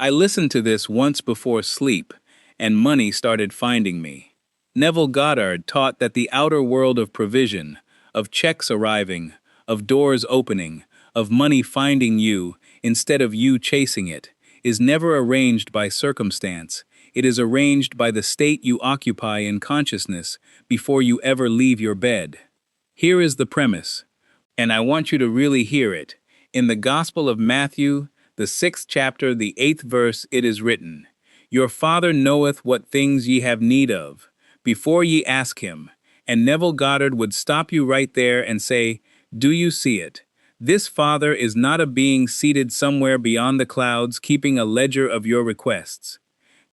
I listened to this once before sleep, and money started finding me. Neville Goddard taught that the outer world of provision, of checks arriving, of doors opening, of money finding you, instead of you chasing it, is never arranged by circumstance. It is arranged by the state you occupy in consciousness before you ever leave your bed. Here is the premise, and I want you to really hear it. In the Gospel of Matthew, the 6th chapter, the 8th verse, it is written, "Your Father knoweth what things ye have need of, before ye ask him." And Neville Goddard would stop you right there and say, "Do you see it? This Father is not a being seated somewhere beyond the clouds keeping a ledger of your requests.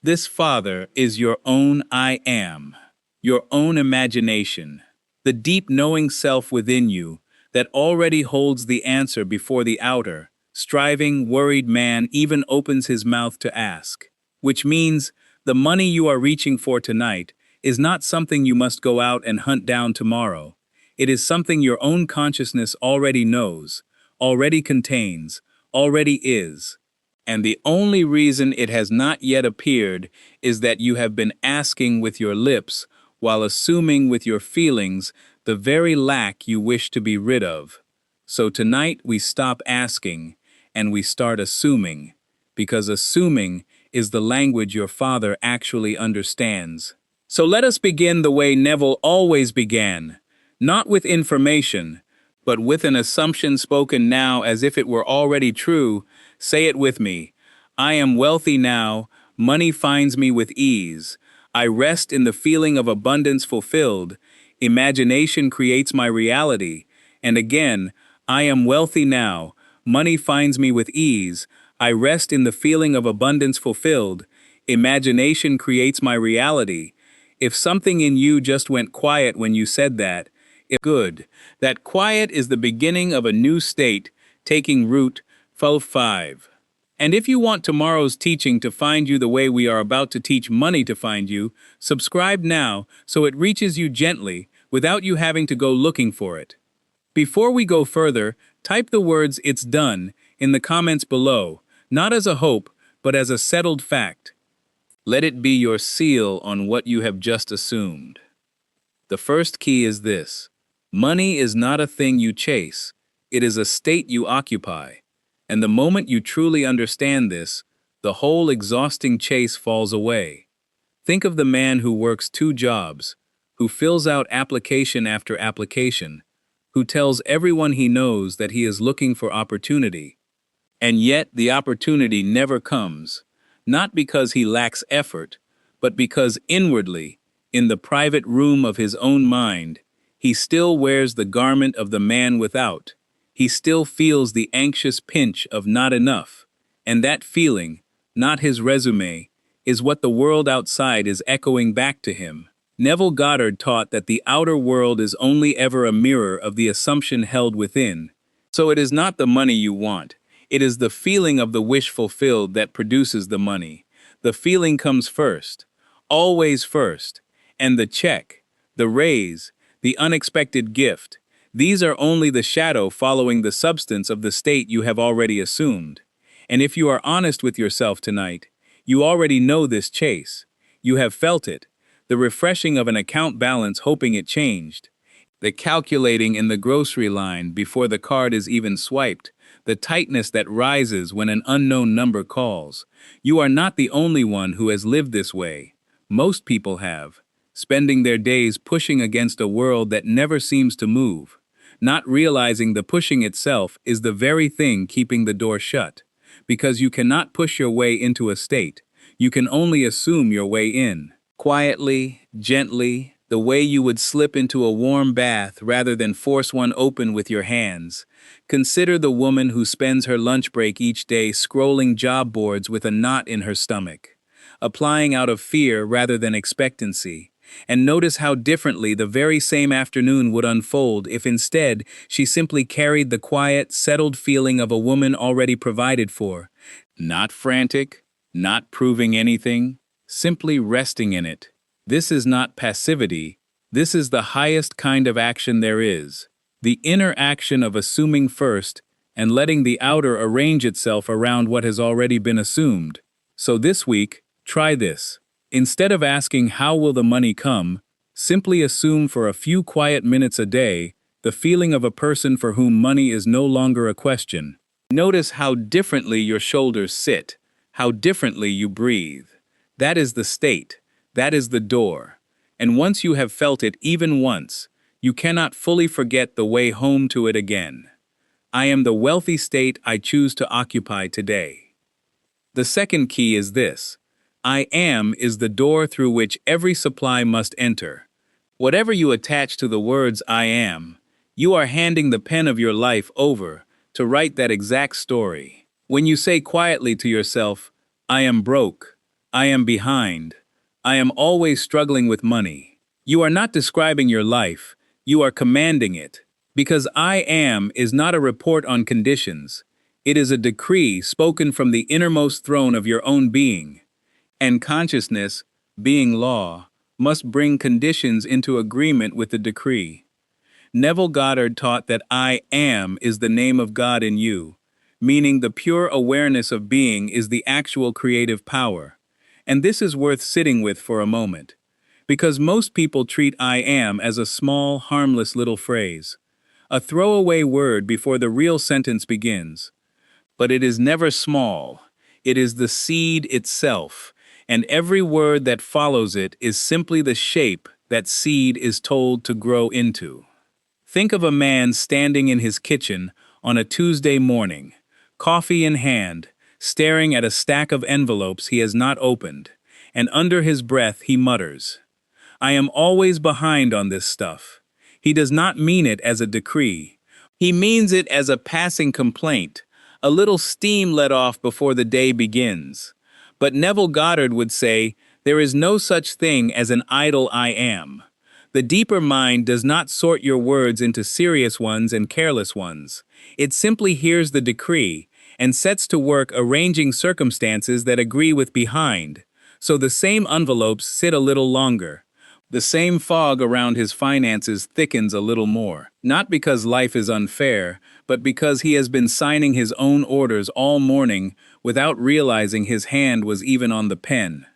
This Father is your own I am, your own imagination, the deep knowing self within you that already holds the answer before the outer, striving, worried man even opens his mouth to ask. Which means the money you are reaching for tonight is not something you must go out and hunt down tomorrow. It is something your own consciousness already knows, already contains, already is. And the only reason it has not yet appeared is that you have been asking with your lips while assuming with your feelings the very lack you wish to be rid of. So tonight we stop asking and we start assuming, because assuming is the language your Father actually understands. So let us begin the way Neville always began, not with information, but with an assumption spoken now as if it were already true. Say it with me. I am wealthy now, money finds me with ease. I rest in the feeling of abundance fulfilled. Imagination creates my reality. And again, I am wealthy now, money finds me with ease. I rest in the feeling of abundance fulfilled. Imagination creates my reality. If something in you just went quiet when you said that, it's good. That quiet is the beginning of a new state, taking root. 5. And if you want tomorrow's teaching to find you the way we are about to teach money to find you, subscribe now so it reaches you gently without you having to go looking for it. Before we go further, type the words "it's done" in the comments below, not as a hope, but as a settled fact. Let it be your seal on what you have just assumed. The first key is this. Money is not a thing you chase. It is a state you occupy. And the moment you truly understand this, the whole exhausting chase falls away. Think of the man who works 2 jobs, who fills out application after application, who tells everyone he knows that he is looking for opportunity. And yet the opportunity never comes, not because he lacks effort, but because inwardly, in the private room of his own mind, he still wears the garment of the man without. He still feels the anxious pinch of not enough, and that feeling, not his resume, is what the world outside is echoing back to him. Neville Goddard taught that the outer world is only ever a mirror of the assumption held within. So it is not the money you want. It is the feeling of the wish fulfilled that produces the money. The feeling comes first, always first, and the check, the raise, the unexpected gift, these are only the shadow following the substance of the state you have already assumed. And if you are honest with yourself tonight, you already know this chase. You have felt it, the refreshing of an account balance hoping it changed, the calculating in the grocery line before the card is even swiped, the tightness that rises when an unknown number calls. You are not the only one who has lived this way. Most people have, spending their days pushing against a world that never seems to move, not realizing the pushing itself is the very thing keeping the door shut. Because you cannot push your way into a state, you can only assume your way in. Quietly, gently, the way you would slip into a warm bath rather than force one open with your hands. Consider the woman who spends her lunch break each day scrolling job boards with a knot in her stomach, applying out of fear rather than expectancy. And notice how differently the very same afternoon would unfold if instead she simply carried the quiet, settled feeling of a woman already provided for. Not frantic, not proving anything, simply resting in it. This is not passivity. This is the highest kind of action there is. The inner action of assuming first and letting the outer arrange itself around what has already been assumed. So this week, try this. Instead of asking how will the money come, simply assume for a few quiet minutes a day the feeling of a person for whom money is no longer a question. Notice how differently your shoulders sit, how differently you breathe. That is the state, that is the door. And once you have felt it even once, you cannot fully forget the way home to it again. I am the wealthy state I choose to occupy today. The second key is this. I am is the door through which every supply must enter. Whatever you attach to the words I am, you are handing the pen of your life over to write that exact story. When you say quietly to yourself, I am broke, I am behind, I am always struggling with money, you are not describing your life, you are commanding it. Because I am is not a report on conditions. It is a decree spoken from the innermost throne of your own being. And consciousness, being law, must bring conditions into agreement with the decree. Neville Goddard taught that I am is the name of God in you, meaning the pure awareness of being is the actual creative power. And this is worth sitting with for a moment. Because most people treat I am as a small, harmless little phrase, a throwaway word before the real sentence begins. But it is never small. It is the seed itself, and every word that follows it is simply the shape that seed is told to grow into. Think of a man standing in his kitchen on a Tuesday morning, coffee in hand, staring at a stack of envelopes he has not opened, and under his breath he mutters, I am always behind on this stuff. He does not mean it as a decree. He means it as a passing complaint, a little steam let off before the day begins. But Neville Goddard would say, there is no such thing as an idle I am. The deeper mind does not sort your words into serious ones and careless ones. It simply hears the decree and sets to work arranging circumstances that agree with behind. So the same envelopes sit a little longer. The same fog around his finances thickens a little more, not because life is unfair, but because he has been signing his own orders all morning without realizing his hand was even on the pen.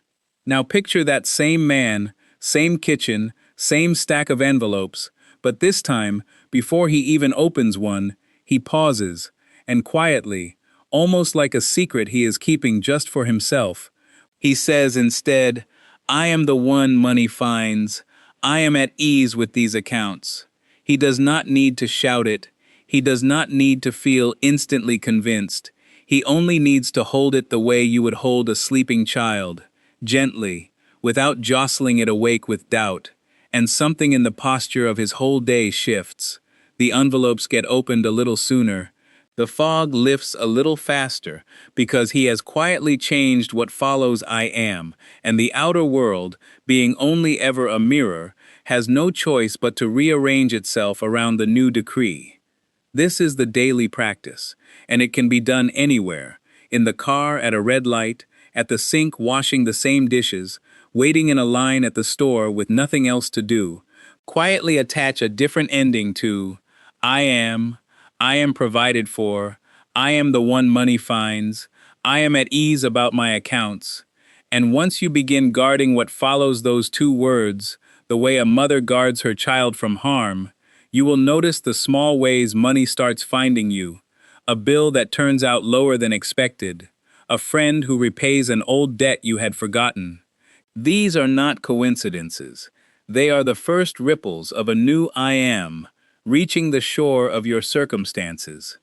Now picture that same man, same kitchen, same stack of envelopes, but this time, before he even opens one, he pauses, and quietly, almost like a secret he is keeping just for himself, he says instead, I am the one money finds. I am at ease with these accounts. He does not need to shout it. He does not need to feel instantly convinced. He only needs to hold it the way you would hold a sleeping child, gently, without jostling it awake with doubt, and something in the posture of his whole day shifts. The envelopes get opened a little sooner. The fog lifts a little faster because he has quietly changed what follows I am, and the outer world, being only ever a mirror, has no choice but to rearrange itself around the new decree. This is the daily practice, and it can be done anywhere, in the car at a red light, at the sink washing the same dishes, waiting in a line at the store with nothing else to do. Quietly attach a different ending to I am provided for, I am the one money finds, I am at ease about my accounts. And once you begin guarding what follows those two words, the way a mother guards her child from harm, you will notice the small ways money starts finding you. A bill that turns out lower than expected, a friend who repays an old debt you had forgotten. These are not coincidences. They are the first ripples of a new I am, reaching the shore of your circumstances.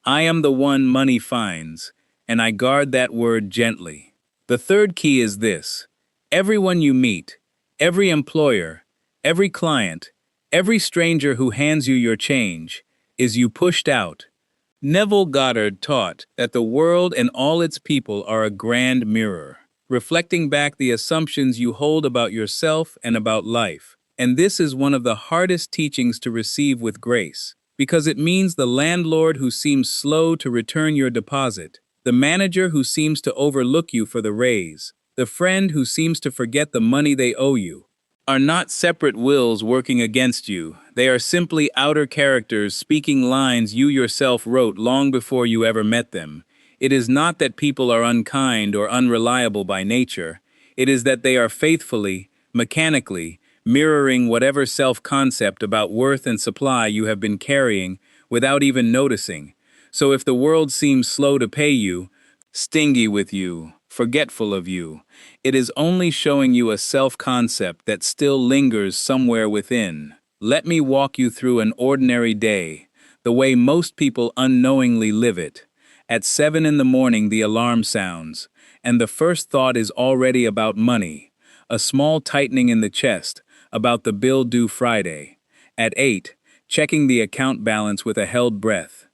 I am the one money finds, and I guard that word gently. The third key is this. Everyone you meet, every employer, every client, every stranger who hands you your change, is you pushed out. Neville Goddard taught that the world and all its people are a grand mirror, reflecting back the assumptions you hold about yourself and about life. And this is one of the hardest teachings to receive with grace, because it means the landlord who seems slow to return your deposit, the manager who seems to overlook you for the raise, the friend who seems to forget the money they owe you, are not separate wills working against you. They are simply outer characters speaking lines you yourself wrote long before you ever met them. It is not that people are unkind or unreliable by nature, it is that they are faithfully, mechanically, mirroring whatever self-concept about worth and supply you have been carrying without even noticing. So if the world seems slow to pay you, stingy with you, forgetful of you, it is only showing you a self-concept that still lingers somewhere within. Let me walk you through an ordinary day, the way most people unknowingly live it. At 7 in the morning the alarm sounds, and the first thought is already about money, a small tightening in the chest, about the bill due Friday. At 8, checking the account balance with a held breath,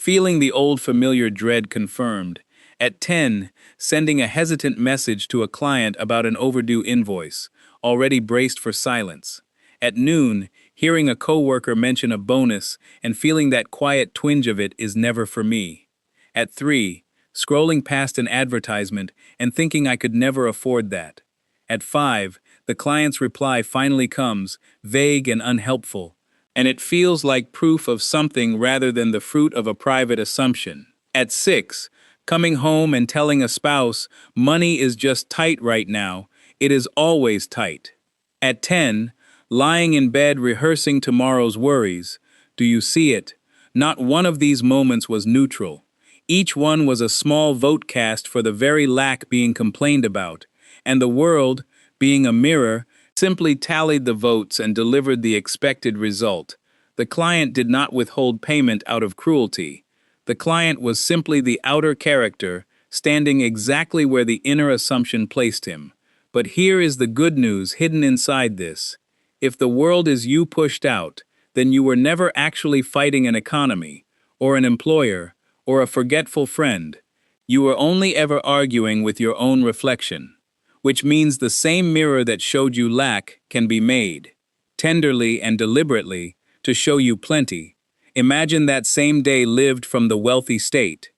feeling the old familiar dread confirmed. At 10, sending a hesitant message to a client about an overdue invoice, already braced for silence. At noon, hearing a coworker mention a bonus and feeling that quiet twinge of it is never for me. At 3, scrolling past an advertisement and thinking I could never afford that. At 5, the client's reply finally comes, vague and unhelpful, and it feels like proof of something rather than the fruit of a private assumption. At 6, coming home and telling a spouse, money is just tight right now, it is always tight. At 10, lying in bed rehearsing tomorrow's worries. Do you see it? Not one of these moments was neutral. Each one was a small vote cast for the very lack being complained about, and the world, being a mirror, simply tallied the votes and delivered the expected result. The client did not withhold payment out of cruelty. The client was simply the outer character, standing exactly where the inner assumption placed him. But here is the good news hidden inside this. If the world is you pushed out, then you were never actually fighting an economy, or an employer, or a forgetful friend. You were only ever arguing with your own reflection, which means the same mirror that showed you lack can be made, tenderly and deliberately, to show you plenty. Imagine that same day lived from the wealthy state.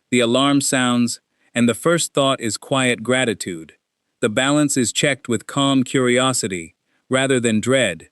The alarm sounds, and the first thought is quiet gratitude. The balance is checked with calm curiosity, rather than dread.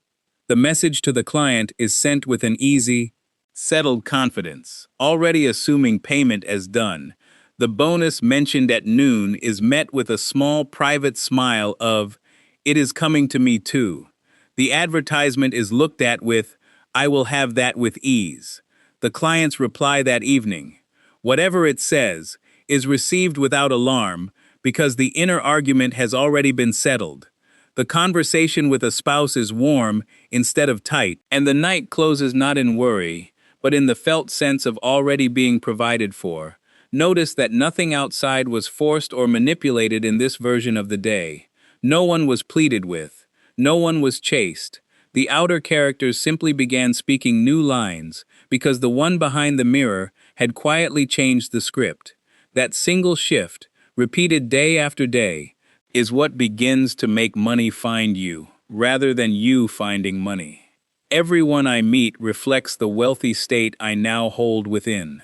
The message to the client is sent with an easy, settled confidence, already assuming payment as done. The bonus mentioned at noon is met with a small private smile of, "It is coming to me too." The advertisement is looked at with, "I will have that with ease." The client's reply that evening, whatever it says, is received without alarm because the inner argument has already been settled. The conversation with a spouse is warm instead of tight, and the night closes not in worry, but in the felt sense of already being provided for. Notice that nothing outside was forced or manipulated in this version of the day. No one was pleaded with. No one was chased. The outer characters simply began speaking new lines because the one behind the mirror had quietly changed the script. That single shift, repeated day after day, is what begins to make money find you, rather than you finding money. Everyone I meet reflects the wealthy state I now hold within.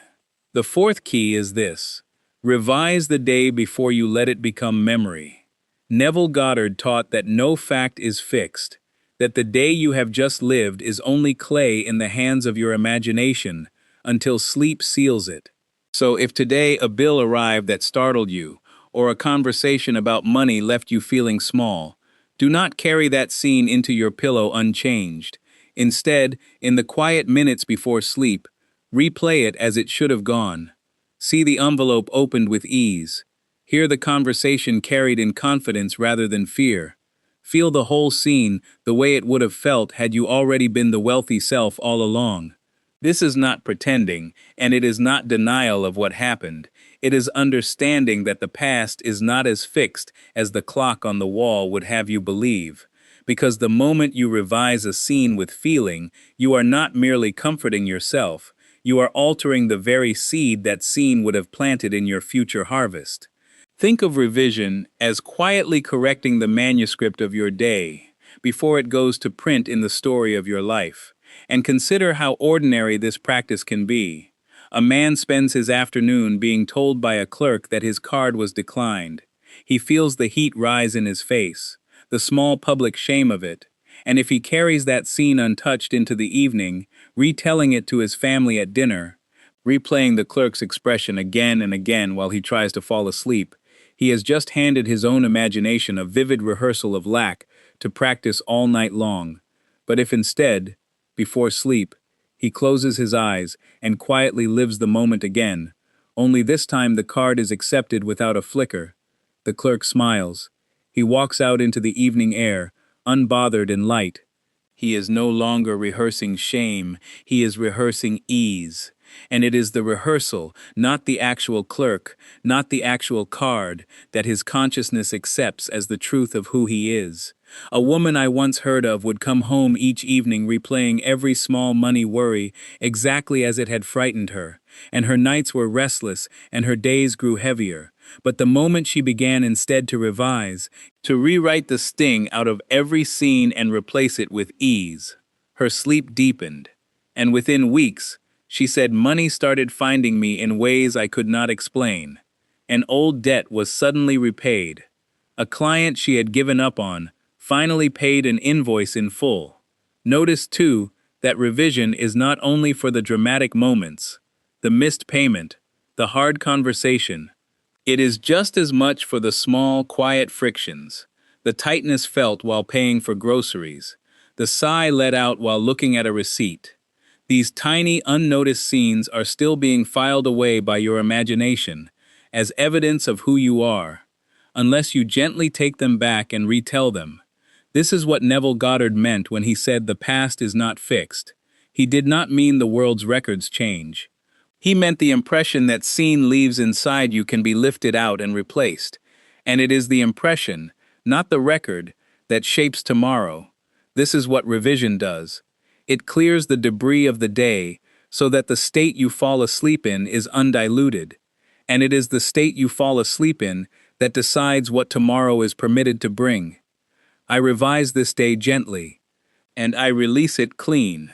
The fourth key is this: revise the day before you let it become memory. Neville Goddard taught that no fact is fixed, that the day you have just lived is only clay in the hands of your imagination until sleep seals it. So if today a bill arrived that startled you, or a conversation about money left you feeling small, do not carry that scene into your pillow unchanged. Instead, in the quiet minutes before sleep, replay it as it should have gone. See the envelope opened with ease. Hear the conversation carried in confidence rather than fear. Feel the whole scene the way it would have felt had you already been the wealthy self all along. This is not pretending, and it is not denial of what happened. It is understanding that the past is not as fixed as the clock on the wall would have you believe. Because the moment you revise a scene with feeling, you are not merely comforting yourself, you are altering the very seed that scene would have planted in your future harvest. Think of revision as quietly correcting the manuscript of your day before it goes to print in the story of your life. And consider how ordinary this practice can be. A man spends his afternoon being told by a clerk that his card was declined. He feels the heat rise in his face, the small public shame of it, and if he carries that scene untouched into the evening, retelling it to his family at dinner, replaying the clerk's expression again and again while he tries to fall asleep. He has just handed his own imagination a vivid rehearsal of lack to practice all night long. But if instead, before sleep, he closes his eyes and quietly lives the moment again, only this time the card is accepted without a flicker. The clerk smiles. He walks out into the evening air, unbothered and light. He is no longer rehearsing shame, he is rehearsing ease. And it is the rehearsal, not the actual clerk, not the actual card, that his consciousness accepts as the truth of who he is. A woman I once heard of would come home each evening replaying every small money worry exactly as it had frightened her, and her nights were restless and her days grew heavier. But the moment she began instead to revise, to rewrite the sting out of every scene and replace it with ease, her sleep deepened. And within weeks, she said money started finding me in ways I could not explain. An old debt was suddenly repaid. A client she had given up on finally paid an invoice in full. Notice, too, that revision is not only for the dramatic moments, the missed payment, the hard conversation. It is just as much for the small, quiet frictions, the tightness felt while paying for groceries, the sigh let out while looking at a receipt. These tiny, unnoticed scenes are still being filed away by your imagination as evidence of who you are, unless you gently take them back and retell them. This is what Neville Goddard meant when he said the past is not fixed. He did not mean the world's records change. He meant the impression that scene leaves inside you can be lifted out and replaced. And it is the impression, not the record, that shapes tomorrow. This is what revision does. It clears the debris of the day so that the state you fall asleep in is undiluted. And it is the state you fall asleep in that decides what tomorrow is permitted to bring. I revise this day gently, and I release it clean.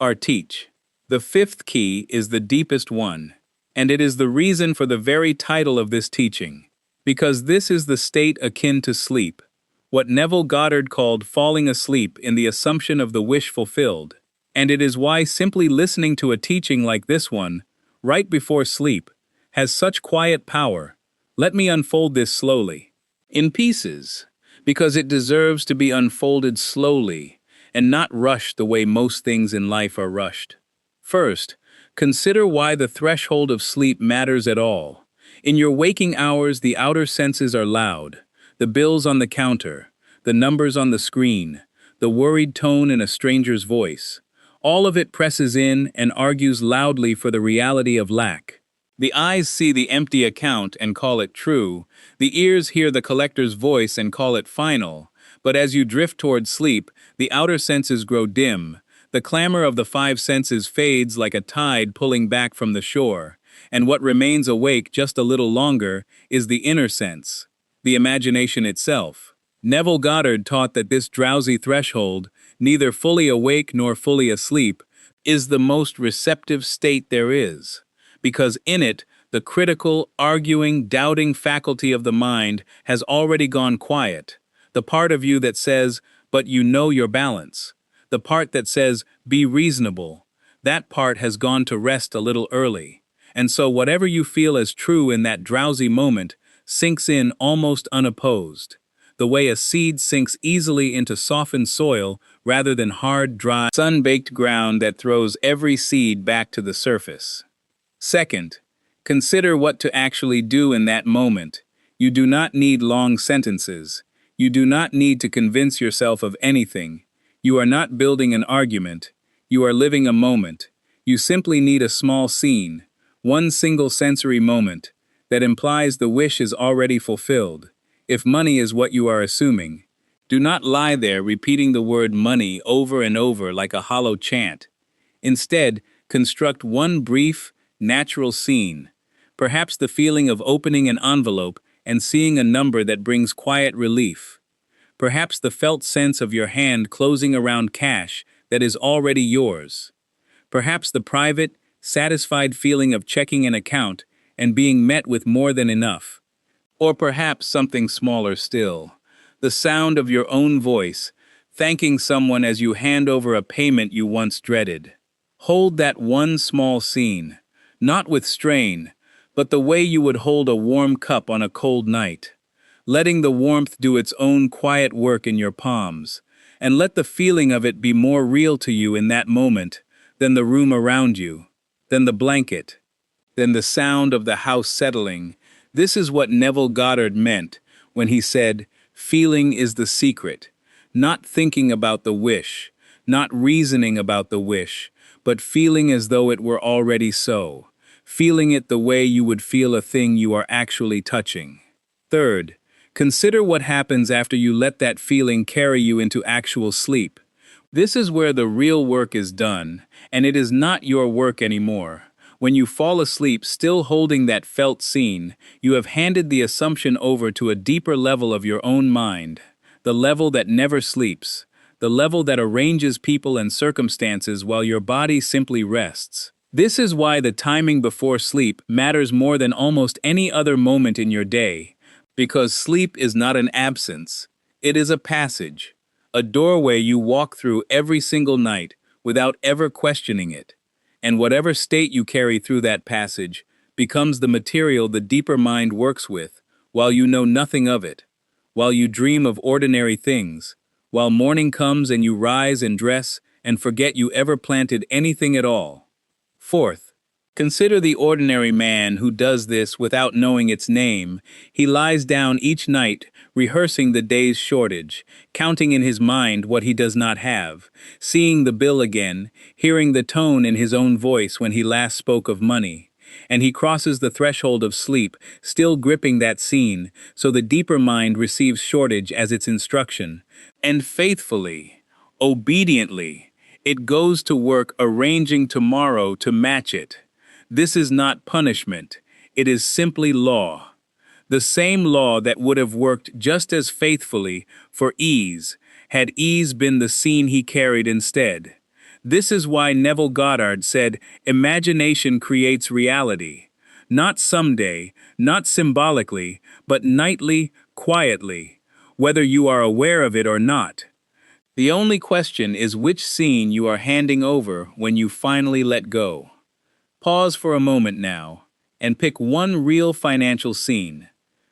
Our teach. The fifth key is the deepest one, and it is the reason for the very title of this teaching, because this is the state akin to sleep, what Neville Goddard called falling asleep in the assumption of the wish fulfilled, and it is why simply listening to a teaching like this one, right before sleep, has such quiet power. Let me unfold this slowly, in pieces, because it deserves to be unfolded slowly and not rushed the way most things in life are rushed. First, consider why the threshold of sleep matters at all. In your waking hours, the outer senses are loud. The bills on the counter, the numbers on the screen, the worried tone in a stranger's voice. All of it presses in and argues loudly for the reality of lack. The eyes see the empty account and call it true. The ears hear the collector's voice and call it final. But as you drift toward sleep, the outer senses grow dim. The clamor of the five senses fades like a tide pulling back from the shore. And what remains awake just a little longer is the inner sense, the imagination itself. Neville Goddard taught that this drowsy threshold, neither fully awake nor fully asleep, is the most receptive state there is, because in it, the critical, arguing, doubting faculty of the mind has already gone quiet. The part of you that says, but you know your balance. The part that says, be reasonable. That part has gone to rest a little early. And so whatever you feel as true in that drowsy moment sinks in almost unopposed, the way a seed sinks easily into softened soil rather than hard, dry, sun-baked ground that throws every seed back to the surface. Second, consider what to actually do in that moment. You do not need long sentences. You do not need to convince yourself of anything. You are not building an argument. You are living a moment. You simply need a small scene, one single sensory moment, that implies the wish is already fulfilled. If money is what you are assuming, do not lie there repeating the word money over and over like a hollow chant. Instead, construct one brief, natural scene, perhaps the feeling of opening an envelope and seeing a number that brings quiet relief, perhaps the felt sense of your hand closing around cash that is already yours, perhaps the private, satisfied feeling of checking an account and being met with more than enough, or perhaps something smaller still, the sound of your own voice, thanking someone as you hand over a payment you once dreaded. Hold that one small scene. not with strain, but the way you would hold a warm cup on a cold night, letting the warmth do its own quiet work in your palms, and let the feeling of it be more real to you in that moment than the room around you, than the blanket, than the sound of the house settling. This is what Neville Goddard meant when he said, "Feeling is the secret." Not thinking about the wish, not reasoning about the wish, but feeling as though it were already so. Feeling it the way you would feel a thing you are actually touching. Third, consider what happens after you let that feeling carry you into actual sleep. This is where the real work is done, and it is not your work anymore. When you fall asleep still holding that felt scene, you have handed the assumption over to a deeper level of your own mind, the level that never sleeps, the level that arranges people and circumstances while your body simply rests. This is why the timing before sleep matters more than almost any other moment in your day, because sleep is not an absence, it is a passage, a doorway you walk through every single night without ever questioning it. And whatever state you carry through that passage becomes the material the deeper mind works with, while you know nothing of it, while you dream of ordinary things, while morning comes and you rise and dress and forget you ever planted anything at all. Fourth, consider the ordinary man who does this without knowing its name. He lies down each night, rehearsing the day's shortage, counting in his mind what he does not have, seeing the bill again, hearing the tone in his own voice when he last spoke of money. And he crosses the threshold of sleep, still gripping that scene, so the deeper mind receives shortage as its instruction. And faithfully, obediently, it goes to work arranging tomorrow to match it. This is not punishment, it is simply law. The same law that would have worked just as faithfully for ease, had ease been the scene he carried instead. This is why Neville Goddard said, "Imagination creates reality. Not someday, not symbolically, but nightly, quietly, whether you are aware of it or not." The only question is which scene you are handing over when you finally let go. Pause for a moment now, and pick one real financial scene.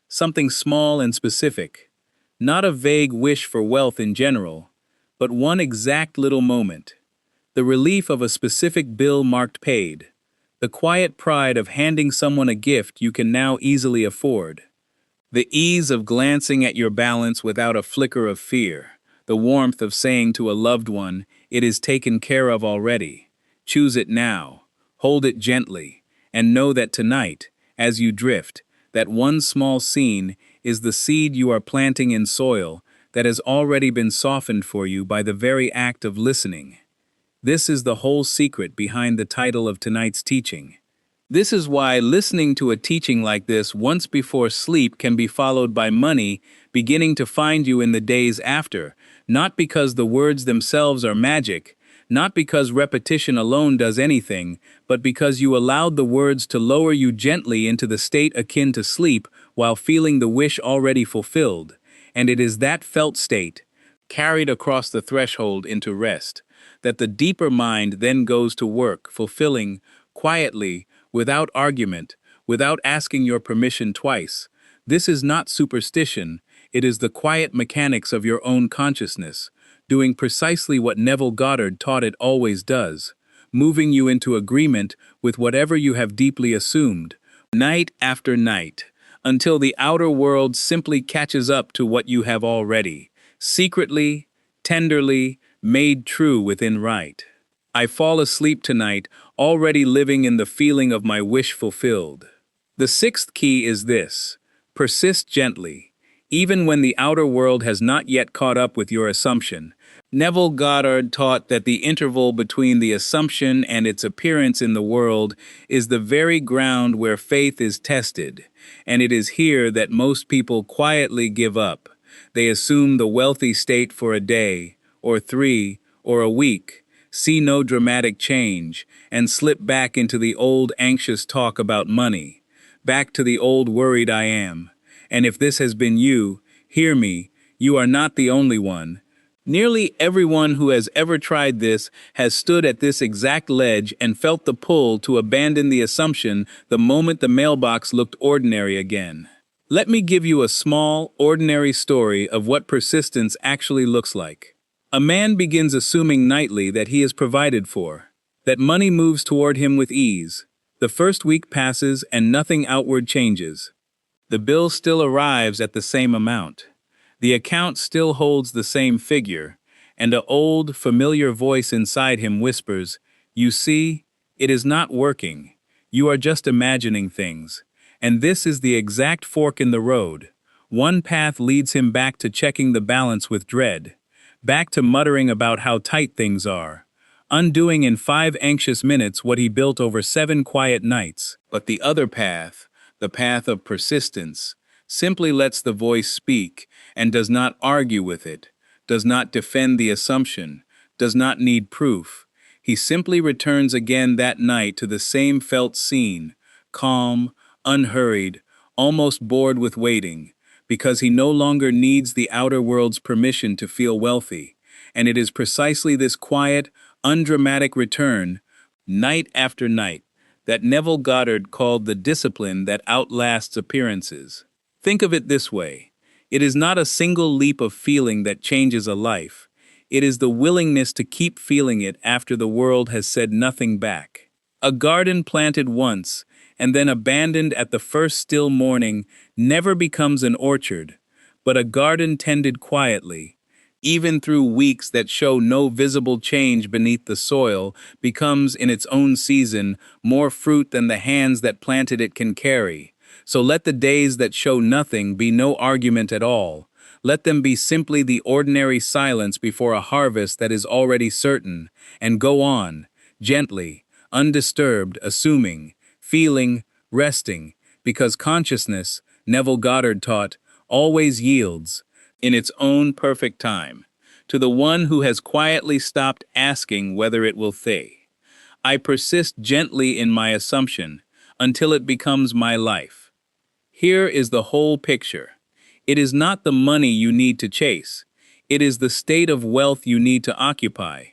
Something small and specific. Not a vague wish for wealth in general, but one exact little moment. The relief of a specific bill marked paid. The quiet pride of handing someone a gift you can now easily afford. The ease of glancing at your balance without a flicker of fear. The warmth of saying to a loved one, "It is taken care of already." Choose it now. Hold it gently, and know that tonight, as you drift, that one small scene is the seed you are planting in soil that has already been softened for you by the very act of listening. This is the whole secret behind the title of tonight's teaching. This is why listening to a teaching like this once before sleep can be followed by money beginning to find you in the days after, not because the words themselves are magic, not because repetition alone does anything, but because you allowed the words to lower you gently into the state akin to sleep while feeling the wish already fulfilled. And it is that felt state, carried across the threshold into rest, that the deeper mind then goes to work, fulfilling, quietly, without argument, without asking your permission twice. This is not superstition, it is the quiet mechanics of your own consciousness, doing precisely what Neville Goddard taught it always does, moving you into agreement with whatever you have deeply assumed, night after night, until the outer world simply catches up to what you have already, secretly, tenderly, made true within right. I fall asleep tonight, already living in the feeling of my wish fulfilled. The sixth key is this: persist gently, even when the outer world has not yet caught up with your assumption. Neville Goddard taught that the interval between the assumption and its appearance in the world is the very ground where faith is tested, and it is here that most people quietly give up. They assume the wealthy state for a day, or 3, or a week, see no dramatic change, and slip back into the old anxious talk about money, back to the old worried I am. And if this has been you, hear me, you are not the only one. Nearly everyone who has ever tried this has stood at this exact ledge and felt the pull to abandon the assumption the moment the mailbox looked ordinary again. Let me give you a small, ordinary story of what persistence actually looks like. A man begins assuming nightly that he is provided for, that money moves toward him with ease. The first week passes and nothing outward changes. The bill still arrives at the same amount. The account still holds the same figure, and an old, familiar voice inside him whispers, "You see, it is not working. You are just imagining things." And this is the exact fork in the road. One path leads him back to checking the balance with dread, back to muttering about how tight things are, undoing in 5 anxious minutes what he built over 7 quiet nights. But the other path, the path of persistence, simply lets the voice speak and does not argue with it, does not defend the assumption, does not need proof. He simply returns again that night to the same felt scene, calm, unhurried, almost bored with waiting, because he no longer needs the outer world's permission to feel wealthy. And it is precisely this quiet, undramatic return, night after night, that Neville Goddard called the discipline that outlasts appearances. Think of it this way. It is not a single leap of feeling that changes a life. It is the willingness to keep feeling it after the world has said nothing back. A garden planted once, and then abandoned at the first still morning, never becomes an orchard, but a garden tended quietly, even through weeks that show no visible change beneath the soil, becomes in its own season more fruit than the hands that planted it can carry. So let the days that show nothing be no argument at all. Let them be simply the ordinary silence before a harvest that is already certain, and go on, gently, undisturbed, assuming, feeling, resting, because consciousness, Neville Goddard taught, always yields, in its own perfect time, to the one who has quietly stopped asking whether it will stay. I persist gently in my assumption until it becomes my life. Here is the whole picture. It is not the money you need to chase. It is the state of wealth you need to occupy.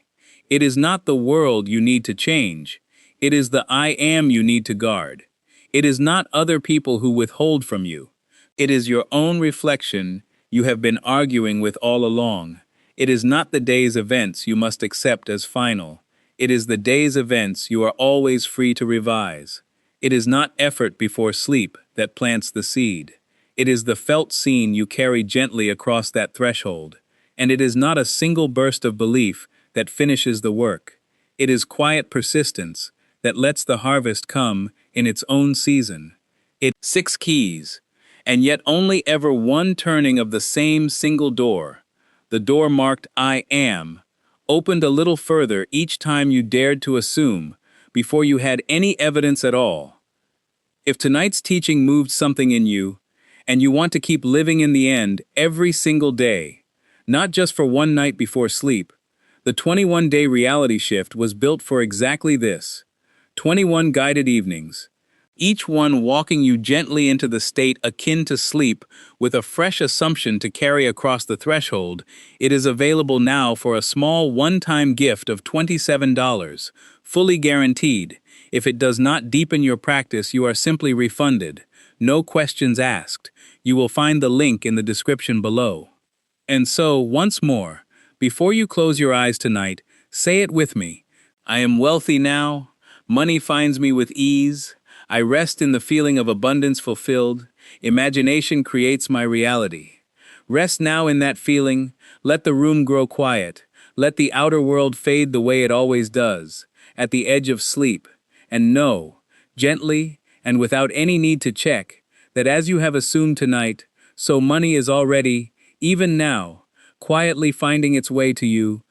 It is not the world you need to change. It is the I am you need to guard. It is not other people who withhold from you. It is your own reflection you have been arguing with all along. It is not the day's events you must accept as final. It is the day's events you are always free to revise. It is not effort before sleep that plants the seed. It is the felt scene you carry gently across that threshold. And it is not a single burst of belief that finishes the work. It is quiet persistence that lets the harvest come in its own season. It's 6 keys, and yet only ever one turning of the same single door. The door marked I am, opened a little further each time you dared to assume, before you had any evidence at all. If tonight's teaching moved something in you, and you want to keep living in the end every single day, not just for one night before sleep, the 21-day reality shift was built for exactly this. 21 guided evenings, each one walking you gently into the state akin to sleep with a fresh assumption to carry across the threshold. It is available now for a small one-time gift of $27, fully guaranteed. If it does not deepen your practice, you are simply refunded. No questions asked. You will find the link in the description below. And so, once more, before you close your eyes tonight, say it with me. I am wealthy now. Money finds me with ease. I rest in the feeling of abundance fulfilled. Imagination creates my reality. Rest now in that feeling. Let the room grow quiet. Let the outer world fade the way it always does, at the edge of sleep. And know, gently and without any need to check, that as you have assumed tonight, so money is already, even now, quietly finding its way to you,